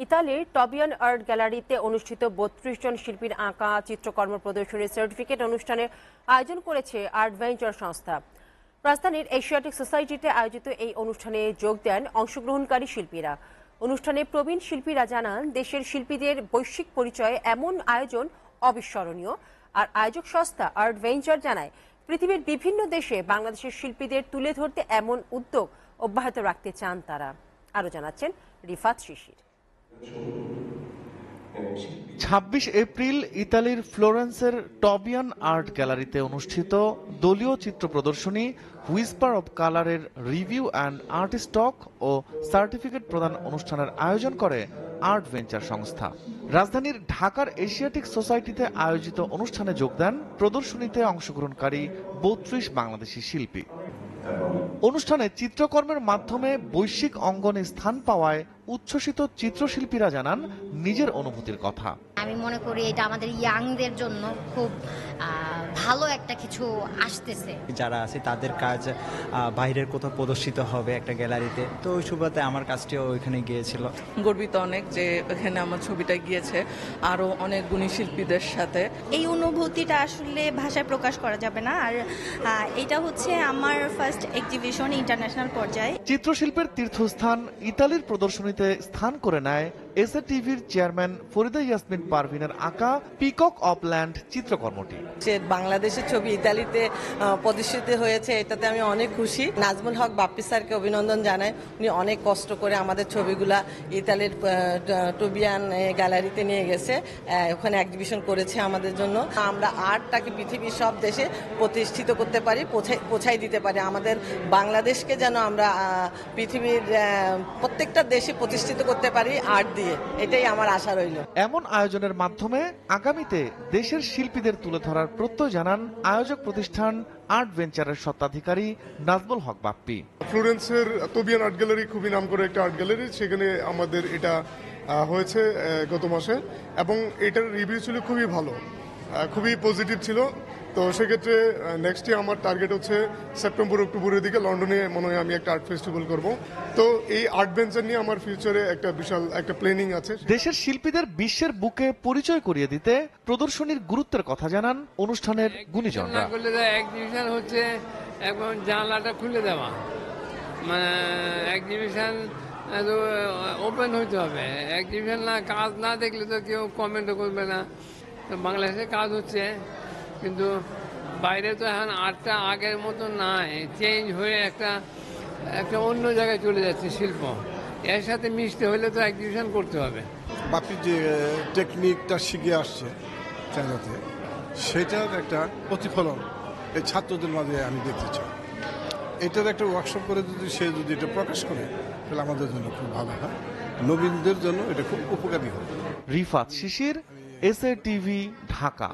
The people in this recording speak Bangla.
ইতালির টবিয়ান আর্ট গ্যালারিতে অনুষ্ঠিত ৩২ জন শিল্পীর আঁকা চিত্রকর্ম প্রদর্শনীর সার্টিফিকেট অনুষ্ঠানের আয়োজন করেছে আর্টভেঞ্চার সংস্থা। রাজধানীর এশিয়াটিক সোসাইটিতে আয়োজিত এই অনুষ্ঠানে যোগ দেন অংশগ্রহণকারী শিল্পীরা। অনুষ্ঠানে প্রবীণ শিল্পীরা জানান, দেশের শিল্পীদের বৈশ্বিক পরিচয়ে এমন আয়োজন অবিস্মরণীয়। আর আয়োজক সংস্থা আর্টভেঞ্চার জানায়, পৃথিবীর বিভিন্ন দেশে বাংলাদেশের শিল্পীদের তুলে ধরতে এমন উদ্যোগ অব্যাহত রাখতে চান তারা। আরও জানাচ্ছেন রিফাত শিশির। ২৬ এপ্রিল ইতালির ফ্লোরেন্সের টবিয়ান আর্ট গ্যালারিতে অনুষ্ঠিত দলীয় চিত্র প্রদর্শনী হুইসপার অব কালারের রিভিউ অ্যান্ড আর্টিস্ট টক ও সার্টিফিকেট প্রদান অনুষ্ঠানের আয়োজন করে আর্টভেঞ্চার সংস্থা। রাজধানীর ঢাকার এশিয়াটিক সোসাইটিতে আয়োজিত অনুষ্ঠানে যোগ দেন প্রদর্শনীতে অংশগ্রহণকারী ৩২ বাংলাদেশি শিল্পী। অনুষ্ঠানে চিত্রকর্মের মাধ্যমে বৈশ্বিক অঙ্গনে স্থান পাওয়ায় উচ্ছ্বসিত চিত্রশিল্পীরা জানান নিজের অনুভূতির কথা। আমি মনে করি এটা আমাদের ইয়াংদের জন্য খুব ভালো একটা কিছু আসতেছে। যারা আছে তাদের কাজ বাইরের কোথাও প্রদর্শিত হবে একটা গ্যালারিতে, তো ওই সুবাদে আমার কাজটিও ওইখানে গিয়েছিল। গর্বিত অনেক যে এখানে আমার ছবিটা গিয়েছে আরো অনেক গুণী শিল্পীদের সাথে। এই অনুভূতিটা আসলে ভাষায় প্রকাশ করা যাবে না। আর এটা হচ্ছে আমার ফার্স্ট এক্সিবিশন ইন্টারন্যাশনাল পর্যায়ে। চিত্রশিল্পের তীর্থস্থান ইতালির প্রদর্শনীতে স্থান করে নেয় এসএটিভির চেয়ারম্যান ফরিদা ইয়াসমিন পারভিনের আঁকা পিকক অফ ল্যান্ড চিত্রকর্মটি। বাংলাদেশের ছবি ইতালিতে প্রদর্শিত হয়েছে, এটাতে আমি অনেক খুশি। নাজমুল হক বাপ্পি স্যারকে অভিনন্দন জানাই। উনি অনেক কষ্ট করে আমাদের ছবিগুলা ইতালির টবিয়ান গ্যালারিতে নিয়ে গেছে, ওখানে এক্সিবিশন করেছে আমাদের জন্য। আমরা আর্টটাকে পৃথিবীর সব দেশে প্রতিষ্ঠিত করতে পারি, পৌঁছাই দিতে পারি। আমাদের বাংলাদেশকে যেন আমরা পৃথিবীর প্রত্যেকটা দেশে প্রতিষ্ঠিত করতে পারি আর্ট দিয়ে, এটাই আমার আশা রইল। এমন আয়োজনের মাধ্যমে আগামীতে দেশের শিল্পীদের তুলে ধরার প্রত্যয় জানান আয়োজক প্রতিষ্ঠান আর্টভেঞ্চারের স্বত্বাধিকারী নাজমুল হক বাপ্পি। ফ্লোরেন্সের টবিয়ান আর্ট গ্যালারি খুবই নাম করে একটা আর্ট গ্যালারি, সেখানে আমাদের এটা হয়েছে গত মাসে, এবং এটার রিভিউ ছিল খুবই ভালো, খুবই পজিটিভ ছিল। তো সেক্ষেত্রে নেক্সট ইয়ার আমার টার্গেট হচ্ছে সেপ্টেম্বর অক্টোবরের দিকে লন্ডনে মনে হয় আমি একটা আর্ট ফেস্টিভ্যাল করব। তো এই আর্ট ভেঞ্চার নিয়ে আমার ফিউচারে একটা বিশাল একটা প্ল্যানিং আছে। দেশের শিল্পীদের বিশ্বের বুকে পরিচয় করিয়ে দিতে প্রদর্শনীর গুরুত্বের কথা জানান অনুষ্ঠানের গুণীজনরা। এক্সিবিশন হচ্ছে এখন জানলাটা খুলে দেওয়া, মানে এক্সিবিশন ওপেন হইতে হবে। এক্সিবিশন না, কাজ না দেখলে তো কেউ কমেন্টও করবে না। তো বাংলাদেশে কাজ হচ্ছে, কিন্তু বাইরে তো এখন আর্টটা আগের মতো নাই, চেঞ্জ হয়ে একটা অন্য জায়গায় চলে যাচ্ছে শিল্প। এর সাথে মিশতে হলে তো এক্সিবিশন করতে হবে। বাপি যে টেকনিকটা শিখে আসছে চায়নাতে, সেটার একটা প্রতিফলন এই ছাত্রদের মাঝে আমি দেখতে চাই। এটার একটা ওয়ার্কশপ করে সে যদি এটা প্রকাশ করে, তাহলে আমাদের জন্য খুব ভালো হয়, নবীনদের জন্য এটা খুব উপকারী হবে। রিফাত শিশির, এসএটিভি, ঢাকা।